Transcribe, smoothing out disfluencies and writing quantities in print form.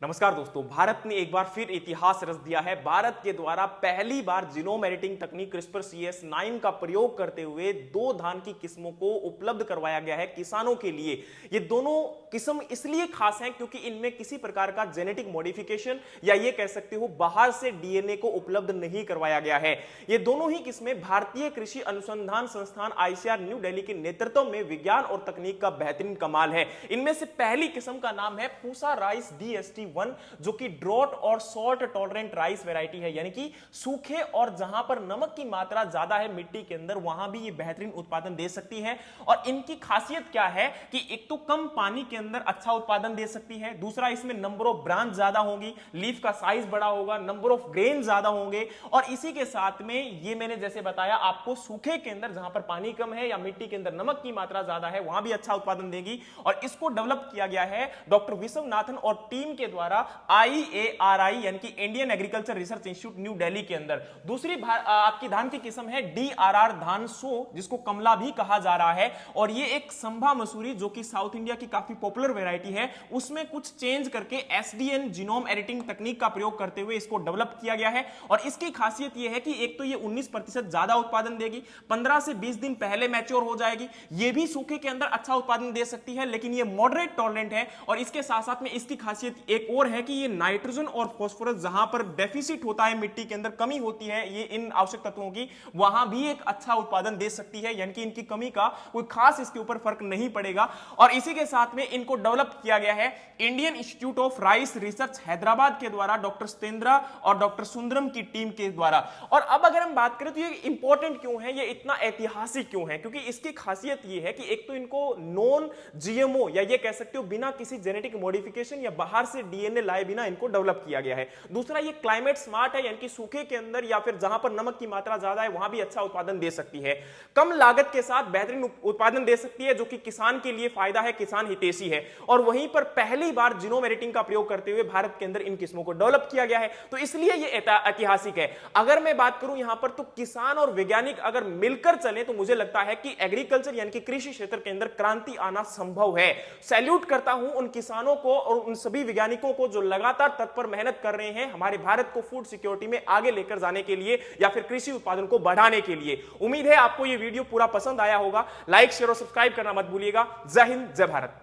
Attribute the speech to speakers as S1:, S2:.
S1: नमस्कार दोस्तों, भारत ने एक बार फिर इतिहास रच दिया है। भारत के द्वारा पहली बार जीनोम एडिटिंग तकनीक क्रिस्पर CS9 का प्रयोग करते हुए दो धान की किस्मों को उपलब्ध करवाया गया है किसानों के लिए। ये दोनों किस्म इसलिए खास हैं क्योंकि इनमें किसी प्रकार का जेनेटिक मॉडिफिकेशन या ये कह सकते हो बाहर से डीएनए को उपलब्ध नहीं करवाया गया है। ये दोनों ही किस्में भारतीय कृषि अनुसंधान संस्थान ICAR न्यू दिल्ली के नेतृत्व में विज्ञान और तकनीक का बेहतरीन कमाल है। इनमें से पहली किस्म का नाम है पूसा राइस DST1, जो कि ड्रॉट और सॉल्ट टॉलरेंट राइस वैरायटी है, यानी कि सूखे और जहां पर नमक की मात्रा ज्यादा है मिट्टी के अंदर वहां भी ये बेहतरीन उत्पादन दे सकती है। और इनकी खासियत क्या है कि एक तो कम पानी के अंदर अच्छा उत्पादन दे सकती है, दूसरा इसमें नंबर ऑफ ब्रांच ज्यादा होगी, लीफ का साइज बड़ा होगा, नंबर ऑफ ग्रेन ज्यादा होंगे और इसी के साथ में ये मैंने जैसे बताया आपको सूखे के अंदर जहां पर पानी कम है या मिट्टी के अंदर नमक की मात्रा ज्यादा है वहां भी अच्छा उत्पादन देगी। और इसको डेवलप किया गया है डॉक्टर विश्वनाथन और टीम के द्वारा IARI यानी कि Indian agriculture research institute new Delhi के अंदर। दूसरी आपकी धान की किस्म है DRR धान 100, जिसको कमला भी कहा जा रहा है और ये एक संभा मसूरी जो कि साउथ इंडिया की काफी पॉपुलर वैरायटी है, उसमें कुछ चेंज करके SDN जीनोम एडिटिंग तकनीक का प्रयोग करते हुए इसको डेवलप किया गया है। और इसकी खासियत यह है कि एक तो ये 19% ज्यादा उत्पादन देगी, 15 से 20 दिन पहले मैच्योर हो जाएगी, ये भी सूखे के अंदर अच्छा उत्पादन दे सकती है, लेकिन ये मॉडरेट टॉलरेंट है। और इसके साथ साथ में इसकी खासियत एक और है कि ये नाइट्रोजन और फास्फोरस जहां पर डेफिसिट होता है, मिट्टी के अंदर कमी होती है ये इन आवश्यक तत्वों की, वहां भी एक अच्छा उत्पादन दे सकती है, यानी कि इनकी कमी का कोई खास इसके ऊपर फर्क नहीं पड़ेगा। और इसी के साथ में इनको डेवलप किया गया है Indian institute of rice research Hyderabad के द्वारा, डॉक्टर सतेंद्रा और डॉक्टर सुंदरम की टीम के द्वारा। और अब अगर हम बात करें तो ये इंपॉर्टेंट क्यों है, ये इतना ऐतिहासिक क्यों है, क्योंकि इसकी खासियत ये है कि एक तो इनको नॉन GMO या ये कह सकते हो बिना किसी जेनेटिक मॉडिफिकेशन या बाहर से डीएनए लाए बिना इनको डेवलप किया गया है। दूसरा ये क्लाइमेट स्मार्ट है, यानी कि सूखे के अंदर या फिर जहां पर नमक की मात्रा ज्यादा है वहां भी अच्छा उत्पादन दे सकती है, कम लागत के साथ बेहतरीन उत्पादन दे सकती है, जो कि किसान के लिए फायदा है, किसान हितैषी है। और वहीं पर पहली बार जीनोम एडिटिंग का प्रयोग करते हुए भारत के अंदर इन किस्मों को डेवलप किया गया है, तो इसलिए ये ऐतिहासिक है। अगर मैं बात करूं यहां पर तो किसान और वैज्ञानिक अगर मिलकर चले तो मुझे लगता है कि एग्रीकल्चर यानी कि कृषि क्षेत्र के अंदर क्रांति आना संभव है। सैल्यूट करता हूं उन किसानों को और उन सभी वैज्ञानिकों को जो लगातार तत्पर मेहनत कर रहे हैं हमारे भारत को फूड सिक्योरिटी में आगे लेकर जाने के लिए या फिर कृषि उत्पादन को बढ़ाने के लिए। उम्मीद है आपको यह वीडियो पूरा पसंद आया होगा। लाइक, शेयर और सब्सक्राइब करना मत भूलिएगा। जय हिंद, जय भारत।